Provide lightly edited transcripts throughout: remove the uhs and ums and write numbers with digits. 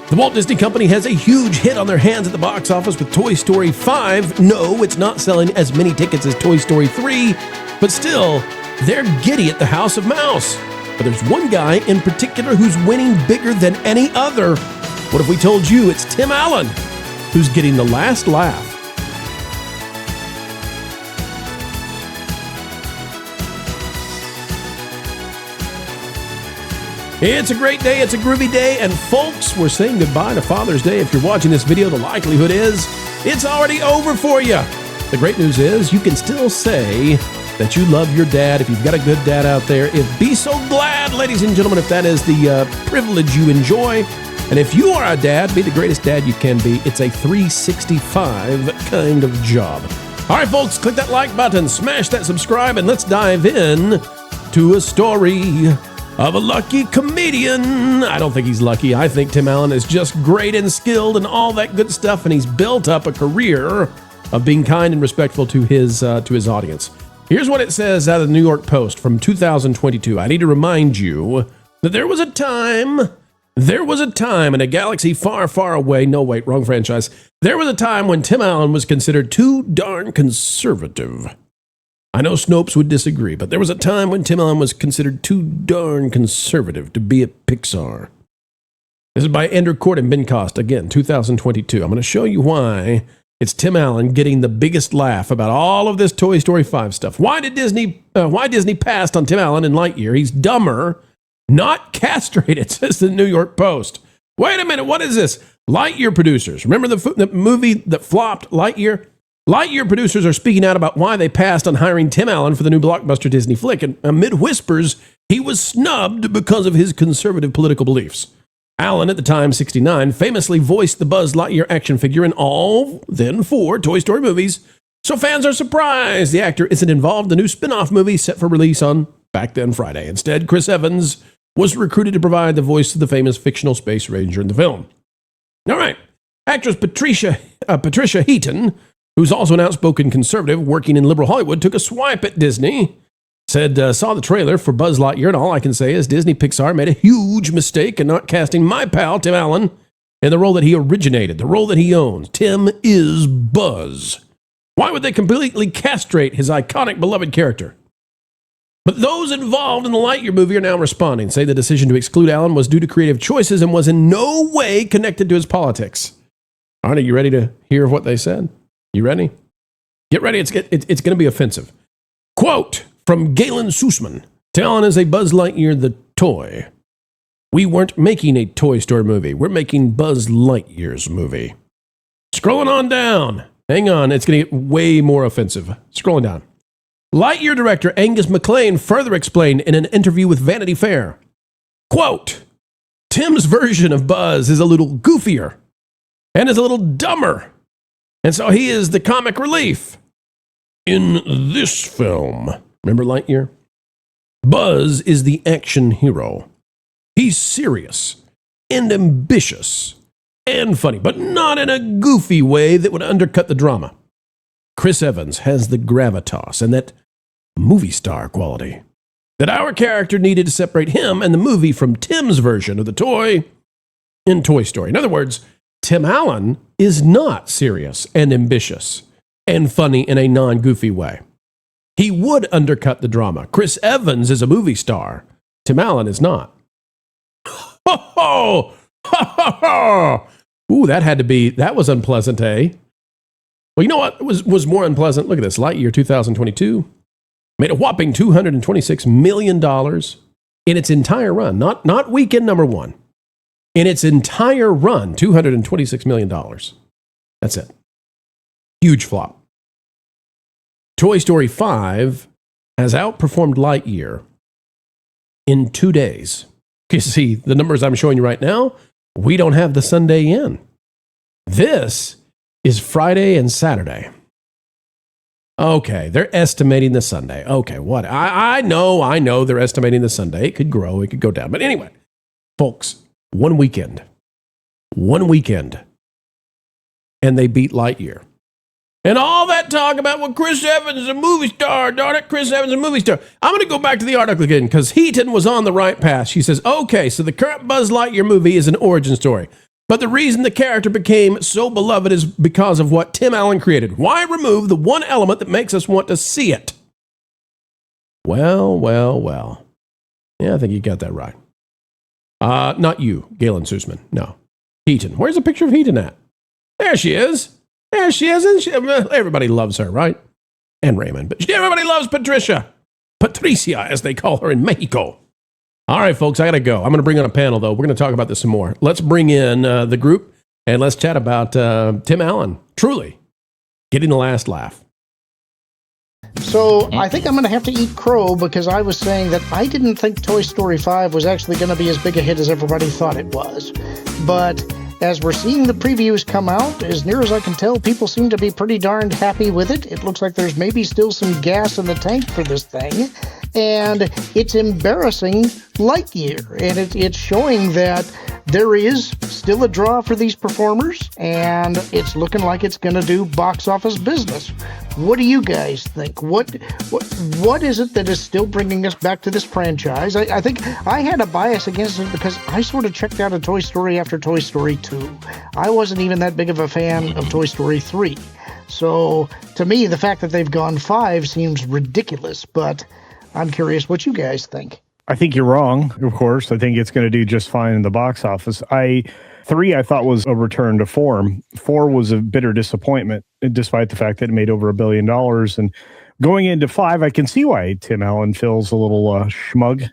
The Walt Disney Company has a huge hit on their hands at the box office with Toy Story 5. No, it's not selling as many tickets as Toy Story 3, but still, they're giddy at the House of Mouse. But there's one guy in particular who's winning bigger than any other. What if we told you it's Tim Allen who's getting the last laugh? It's a great day, it's a groovy day, and folks, we're saying goodbye to Father's Day. If you're watching this video, the likelihood is it's already over for you. The great news is you can still say that you love your dad if you've got a good dad out there. Be so glad, ladies and gentlemen, if that is the privilege you enjoy. And if you are a dad, be the greatest dad you can be. It's a 365 kind of job. All right, folks, click that like button, smash that subscribe, and let's dive in to a story of a lucky comedian. I don't think he's lucky. I think Tim Allen is just great and skilled and all that good stuff, and he's built up a career of being kind and respectful to his audience. Here's what it says out of the New York Post from 2022. I need to remind you that there was a time in a galaxy far, far away. No, wait, wrong franchise. There was a time when Tim Allen was considered too darn conservative. I know Snopes would disagree, but there was a time when Tim Allen was considered too darn conservative to be at Pixar. This is by Andrew Court and Ben Cost, again, 2022. I'm going to show you why it's Tim Allen getting the biggest laugh about all of this Toy Story 5 stuff. Why Disney passed on Tim Allen in Lightyear? He's dumber, not castrated, says the New York Post. Wait a minute, what is this? Lightyear producers. Remember the movie that flopped, Lightyear? Lightyear producers are speaking out about why they passed on hiring Tim Allen for the new blockbuster Disney flick, and amid whispers, he was snubbed because of his conservative political beliefs. Allen, at the time 69, famously voiced the Buzz Lightyear action figure in all then 4 Toy Story movies, so fans are surprised the actor isn't involved in the new spin-off movie set for release on back then Friday. Instead, Chris Evans was recruited to provide the voice of the famous fictional space ranger in the film. All right, actress Patricia Heaton, who's also an outspoken conservative working in liberal Hollywood, took a swipe at Disney. Said, saw the trailer for Buzz Lightyear, and all I can say is Disney Pixar made a huge mistake in not casting my pal, Tim Allen, in the role that he originated, the role that he owns. Tim is Buzz. Why would they completely castrate his iconic, beloved character? But those involved in the Lightyear movie are now responding, say the decision to exclude Allen was due to creative choices and was in no way connected to his politics. Aren't you ready to hear what they said? You ready? Get ready. It's going to be offensive. Quote from Galen Sussman. Tim Allen is a Buzz Lightyear the toy. We weren't making a Toy Story movie. We're making Buzz Lightyear's movie. Scrolling on down. Hang on. It's going to get way more offensive. Scrolling down. Lightyear director Angus MacLane further explained in an interview with Vanity Fair. Quote, Tim's version of Buzz is a little goofier and is a little dumber. And so he is the comic relief. In this film, remember Lightyear? Buzz is the action hero. He's serious and ambitious and funny, but not in a goofy way that would undercut the drama. Chris Evans has the gravitas and that movie star quality that our character needed to separate him and the movie from Tim's version of the toy in Toy Story. In other words, Tim Allen is not serious and ambitious and funny in a non-goofy way. He would undercut the drama. Chris Evans is a movie star. Tim Allen is not. Ho ho! Ha ha ha! Ooh, that was unpleasant, eh? Well, you know what was more unpleasant? Look at this. Lightyear 2022 made a whopping $226 million in its entire run. Not weekend number 1. In its entire run, $226 million. That's it. Huge flop. Toy Story 5 has outperformed Lightyear in 2 days. You see, the numbers I'm showing you right now, we don't have the Sunday in. This is Friday and Saturday. Okay, they're estimating the Sunday. Okay, what? I know they're estimating the Sunday. It could grow, it could go down. But anyway, folks, one weekend, and they beat Lightyear. And all that talk about, well, Chris Evans is a movie star, darn it, Chris Evans is a movie star. I'm going to go back to the article again, because Heaton was on the right path. She says, okay, so the current Buzz Lightyear movie is an origin story. But the reason the character became so beloved is because of what Tim Allen created. Why remove the one element that makes us want to see it? Well. Yeah, I think you got that right. Not you, Galen Sussman. No. Heaton. Where's the picture of Heaton at? There she is. Everybody loves her, right? And Raymond. But everybody loves Patricia. Patricia, as they call her in Mexico. All right, folks, I got to go. I'm going to bring on a panel, though. We're going to talk about this some more. Let's bring in the group, and let's chat about Tim Allen, truly getting the last laugh. So I think I'm going to have to eat crow because I was saying that I didn't think Toy Story 5 was actually going to be as big a hit as everybody thought it was. But as we're seeing the previews come out, as near as I can tell, people seem to be pretty darned happy with it. It looks like there's maybe still some gas in the tank for this thing. And it's embarrassing Lightyear. And it's showing that there is still a draw for these performers, and it's looking like it's going to do box office business. What do you guys think? What is it that is still bringing us back to this franchise? I think I had a bias against it because I sort of checked out of Toy Story after Toy Story 2. I wasn't even that big of a fan of Toy Story 3. So to me, the fact that they've gone 5 seems ridiculous, but I'm curious what you guys think. I think you're wrong, of course. I think it's going to do just fine in the box office. 3, I thought, was a return to form. 4 was a bitter disappointment, despite the fact that it made over $1 billion. And going into 5, I can see why Tim Allen feels a little schmug.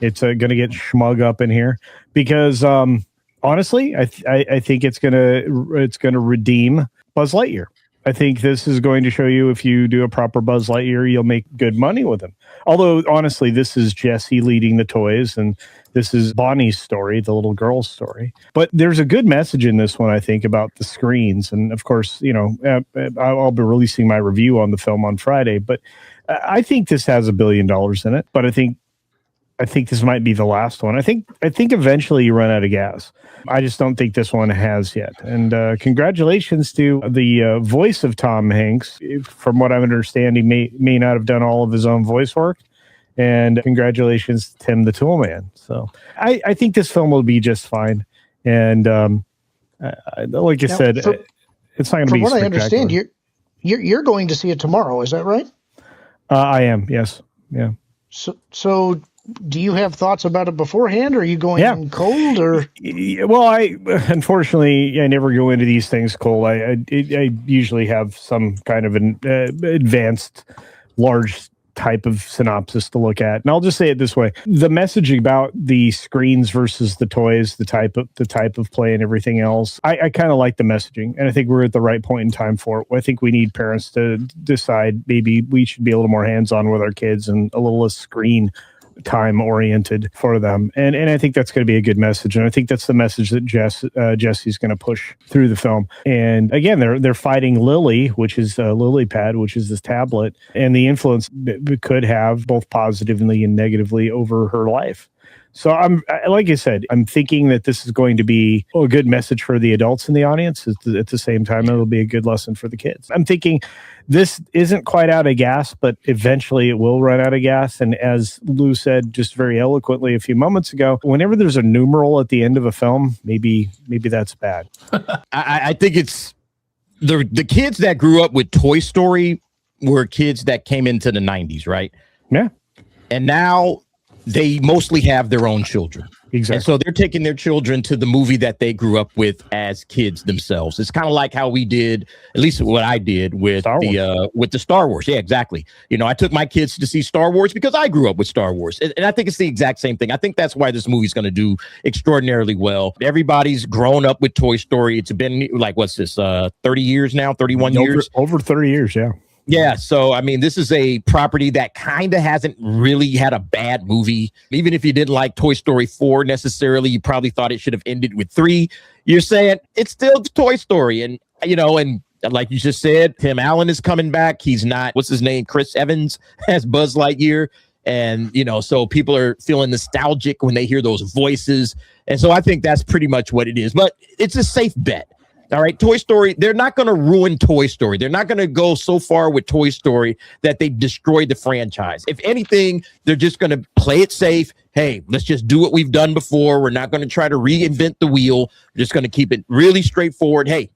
It's going to get schmug up in here because, honestly, I think it's going to redeem Buzz Lightyear. I think this is going to show you if you do a proper Buzz Lightyear, you'll make good money with him. Although, honestly, this is Jessie leading the toys, and this is Bonnie's story, the little girl's story. But there's a good message in this one, I think, about the screens. And, of course, I'll be releasing my review on the film on Friday. But I think this has $1 billion in it. But I think this might be the last one. I think eventually you run out of gas. I just don't think this one has yet. And congratulations to the voice of Tom Hanks. From what I understand, he may not have done all of his own voice work. And congratulations to Tim the Toolman. So I think this film will be just fine. And like you said, it's not going to be. From what I understand, you're going to see it tomorrow. Is that right? I am. Yes. Yeah. So do you have thoughts about it beforehand? Or are you going in cold? Or well, I never go into these things cold. I usually have some kind of an advanced, large type of synopsis to look at. And I'll just say it this way: the message about the screens versus the toys, the type of play and everything else, I kind of like the messaging, and I think we're at the right point in time for it. I think we need parents to decide maybe we should be a little more hands-on with our kids and a little less screen time oriented for them. And I think that's going to be a good message. And I think that's the message that Jesse's going to push through the film. And again, they're fighting Lily, which is Lily Pad, which is this tablet, and the influence it could have both positively and negatively over her life. So like I said, I'm thinking that this is going to be a good message for the adults in the audience. At the same time, it'll be a good lesson for the kids. I'm thinking this isn't quite out of gas, but eventually it will run out of gas. And as Lou said just very eloquently a few moments ago, whenever there's a numeral at the end of a film, maybe that's bad. I think it's the kids that grew up with Toy Story were kids that came into the 90s, right? Yeah. And now they mostly have their own children. Exactly. And so they're taking their children to the movie that they grew up with as kids themselves. It's kind of like how we did, at least what I did with the Star Wars. Yeah, exactly. I took my kids to see Star Wars because I grew up with Star Wars. And I think it's the exact same thing. I think that's why this movie's going to do extraordinarily well. Everybody's grown up with Toy Story. It's been like, what's this, 30 years now, 31 years? Over 30 years, yeah. Yeah, so I mean, this is a property that kind of hasn't really had a bad movie. Even if you didn't like Toy Story 4 necessarily, you probably thought it should have ended with 3. You're saying it's still Toy Story, and and like you just said, Tim Allen is coming back. He's not, what's his name, Chris Evans as Buzz Lightyear, and so people are feeling nostalgic when they hear those voices, and so I think that's pretty much what it is. But it's a safe bet. All right, Toy Story, they're not going to ruin Toy Story. They're not going to go so far with Toy Story that they destroy the franchise. If anything, they're just going to play it safe. Hey, let's just do what we've done before. We're not going to try to reinvent the wheel. We're just going to keep it really straightforward. Hey,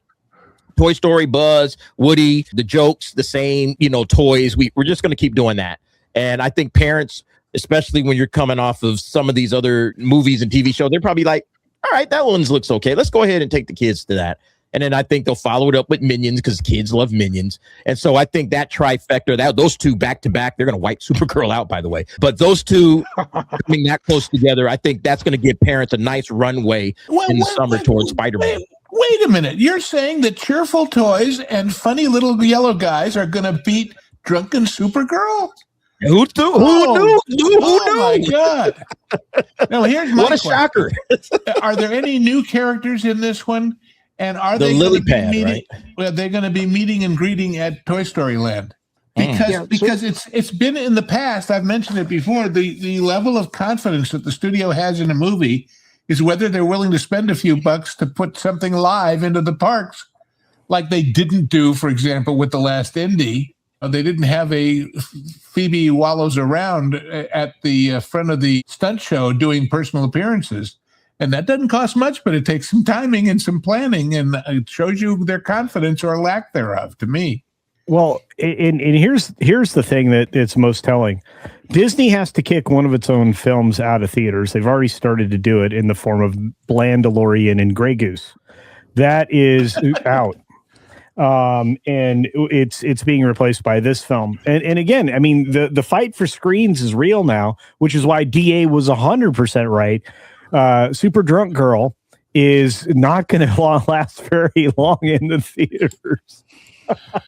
Toy Story, Buzz, Woody, the jokes, the same, toys. We're just going to keep doing that. And I think parents, especially when you're coming off of some of these other movies and TV shows, they're probably like, all right, that one looks okay. Let's go ahead and take the kids to that. And then I think they'll follow it up with Minions because kids love Minions. And so I think that trifecta, those two back to back, they're going to wipe Supergirl out, by the way. But those two coming that close together, I think that's going to give parents a nice runway in the summer towards Spider-Man. Wait a minute. You're saying that cheerful toys and funny little yellow guys are going to beat drunken Supergirl? Who knew? Oh my God. Now, here's my question. Shocker. Are there any new characters in this one? And are the they lily pad, right? Well, they're going to be meeting and greeting at Toy Story Land. Because it's been in the past, I've mentioned it before, the level of confidence that the studio has in a movie is whether they're willing to spend a few bucks to put something live into the parks, like they didn't do, for example, with The Last Indy. They didn't have a Phoebe Wallows around at the front of the stunt show doing personal appearances. And that doesn't cost much, but it takes some timing and some planning, and it shows you their confidence or lack thereof, to me. Well, and here's the thing that it's most telling. Disney has to kick one of its own films out of theaters. They've already started to do it in the form of Blandalorian and Grey Goose. That is out. And it's being replaced by this film. And again, I mean, the fight for screens is real now, which is why DA was 100% right. Super Drunk Girl is not going to last very long in the theaters.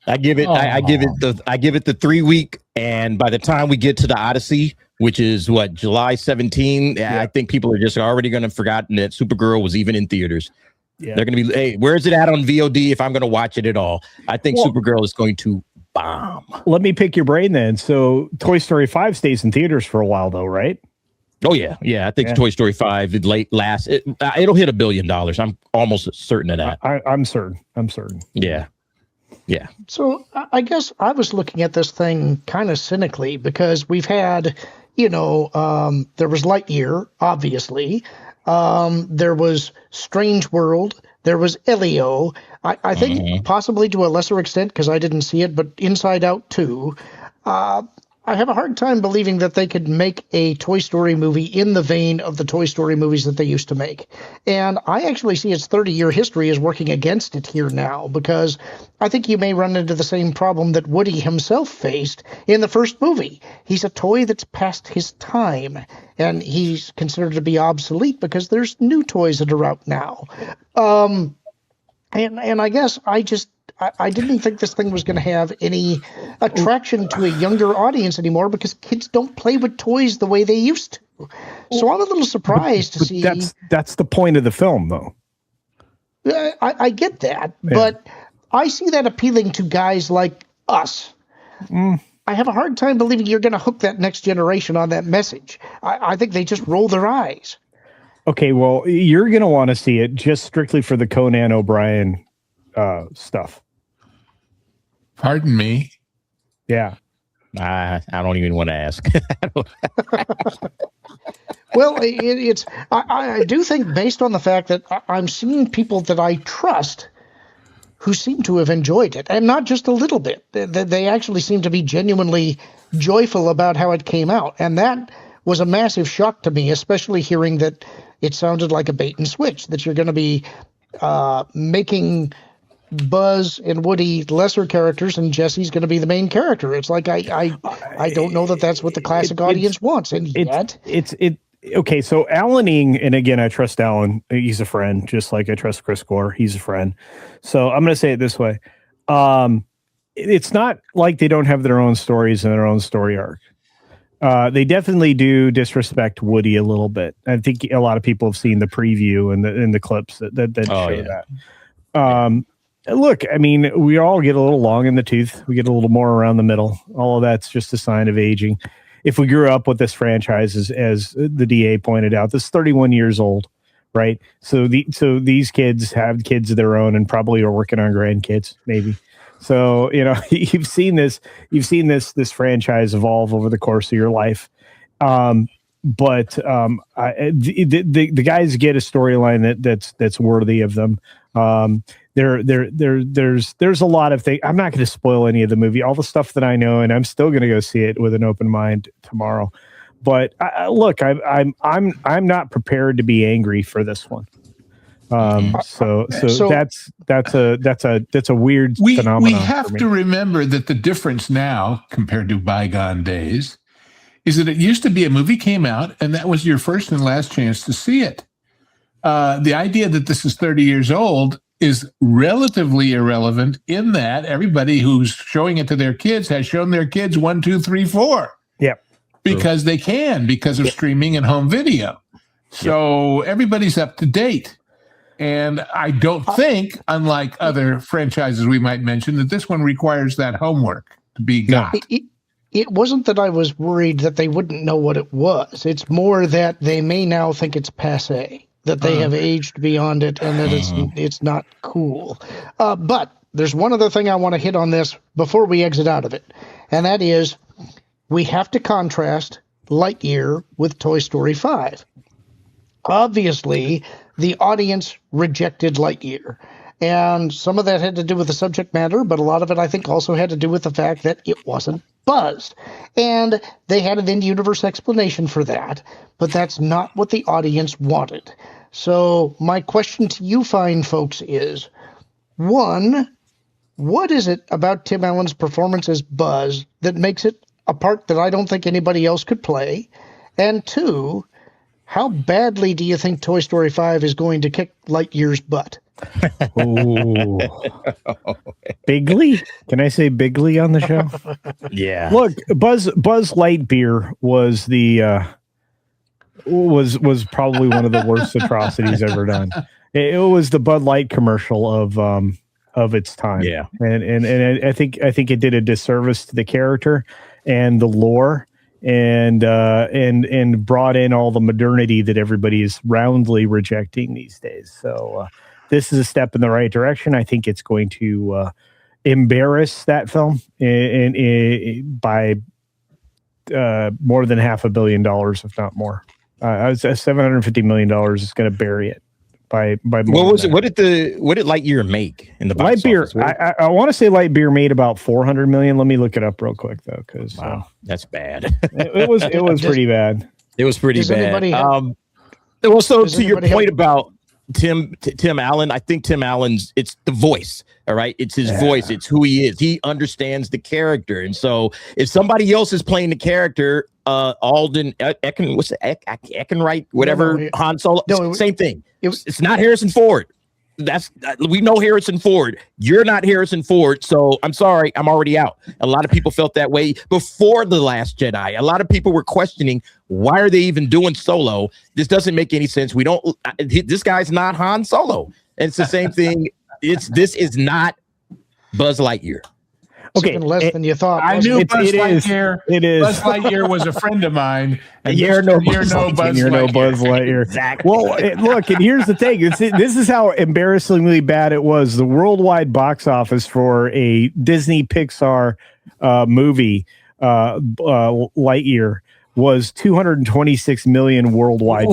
I give it the 3 week, and by the time we get to the Odyssey, which is July 17, I think people are just already going to forgotten that Supergirl was even in theaters. Yeah. They're going to be, hey, where's it at on VOD if I'm going to watch it at all? I think Supergirl is going to bomb. Let me pick your brain then. So Toy Story 5 stays in theaters for a while though, right? Oh yeah. I think Toy Story 5 it'll hit $1 billion. I'm almost certain of that. I'm certain. Yeah. So I guess I was looking at this thing kind of cynically because we've had, there was Lightyear, obviously. There was Strange World. There was Elio. I think possibly to a lesser extent because I didn't see it, but Inside Out 2. I have a hard time believing that they could make a Toy Story movie in the vein of the Toy Story movies that they used to make. And I actually see its 30-year history as working against it here now, because I think you may run into the same problem that Woody himself faced in the first movie. He's a toy that's past his time, and he's considered to be obsolete because there's new toys that are out now. And I guess I didn't think this thing was going to have any attraction to a younger audience anymore because kids don't play with toys the way they used to. So I'm a little surprised to see. That's the point of the film, though. I get that, but I see that appealing to guys like us. I have a hard time believing you're going to hook that next generation on that message. I think they just roll their eyes. Okay, well, you're going to want to see it just strictly for the Conan O'Brien stuff. Pardon me? Yeah. I don't even want to ask. Well, I do think based on the fact that I'm seeing people that I trust who seem to have enjoyed it, and not just a little bit. They actually seem to be genuinely joyful about how it came out. And that was a massive shock to me, especially hearing that it sounded like a bait and switch, that you're going to be making Buzz and Woody lesser characters and Jesse's going to be the main character. It's like I don't know that that's what the classic audience wants, and yet okay, so Alan Ing, and again, I trust Alan. He's a friend, just like I trust Chris Gore. He's a friend. So I'm going to say it this way. It's not like they don't have their own stories and their own story arc. They definitely do disrespect Woody a little bit. I think a lot of people have seen the preview and the clips that show that. Look, I mean, we all get a little long in the tooth. We get a little more around the middle. All of that's just a sign of aging. If we grew up with this franchise, as the DA pointed out, this is 31 years old, right? So these kids have kids of their own and probably are working on grandkids, maybe. So, you've seen this franchise evolve over the course of your life. The guys get a storyline that's worthy of them. There's a lot of things. I'm not going to spoil any of the movie, all the stuff that I know, and I'm still going to go see it with an open mind tomorrow. But look, I'm not prepared to be angry for this one. So that's a weird phenomenon. We have to remember that the difference now compared to bygone days is that it used to be a movie came out and that was your first and last chance to see it. The idea that this is 30 years old is relatively irrelevant in that everybody who's showing it to their kids has shown their kids 1, 2, 3, 4. Yep. Because they can, because of streaming and home video. So everybody's up to date. And I don't think, unlike other franchises we might mention, that this one requires that homework to be got. It wasn't that I was worried that they wouldn't know what it was. It's more that they may now think it's passé, that they have aged beyond it, and that it's not cool. But there's one other thing I want to hit on this before we exit out of it, and that is we have to contrast Lightyear with Toy Story 5. Obviously, the audience rejected Lightyear. And some of that had to do with the subject matter, but a lot of it, I think, also had to do with the fact that it wasn't buzzed. And they had an in-universe explanation for that, but that's not what the audience wanted. So my question to you fine folks is, one, what is it about Tim Allen's performance as Buzz that makes it a part that I don't think anybody else could play? And two, how badly do you think Toy Story 5 is going to kick Lightyear's butt? Ooh. Bigly? Can I say bigly on the show? Yeah. Look, Buzz Lightyear was was probably one of the worst atrocities ever done. It was the Bud Light commercial of its time. Yeah. And I think it did a disservice to the character and the lore. And brought in all the modernity that everybody is roundly rejecting these days. So this is a step in the right direction. I think it's going to embarrass that film by more than $500 million, if not more. $750 million is going to bury it. By what was it? What did Lightyear make in the box Lightyear? office? I want to say Lightyear made about $400 million. Let me look it up real quick though, because that's bad. it was pretty bad. It was pretty bad. To your point about Tim Allen, I think Tim Allen's it's the voice. All right, it's his voice. It's who he is. He understands the character, and so if somebody else is playing the character, Alden Ehrenreich, whatever, Han Solo, same thing. It's not Harrison Ford. We know Harrison Ford. You're not Harrison Ford, so I'm sorry, I'm already out. A lot of people felt that way before The Last Jedi. A lot of people were questioning, why are they even doing Solo? This doesn't make any sense. This guy's not Han Solo. And it's the same thing. This is not Buzz Lightyear. Okay, even less than you thought. I knew Buzz Lightyear. It is. Buzz Lightyear was a friend of mine. And you're no Buzz Lightyear. Exactly. Well, look, and here's the thing. This is how embarrassingly bad it was. The worldwide box office for a Disney Pixar movie, Lightyear, was $226 million worldwide.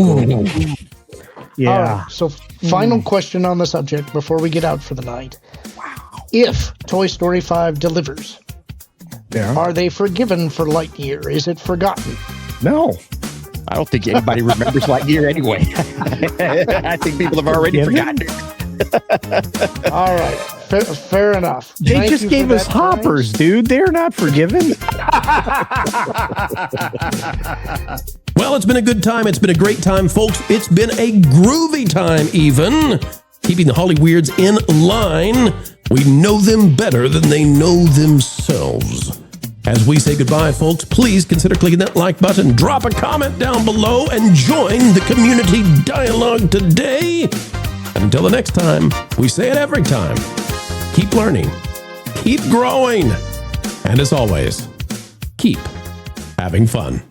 Yeah. So final question on the subject before we get out for the night. If Toy Story 5 delivers, are they forgiven for Lightyear? Is it forgotten? No. I don't think anybody remembers Lightyear anyway. I think people have already forgotten it. All right. Fair enough. They just gave us hoppers, dude. They're not forgiven. Well, it's been a good time. It's been a great time, folks. It's been a groovy time, even. Keeping the Holly Weirds in line. We know them better than they know themselves. As we say goodbye, folks, please consider clicking that like button, drop a comment down below, and join the community dialogue today. And until the next time, we say it every time. Keep learning, keep growing, and as always, keep having fun.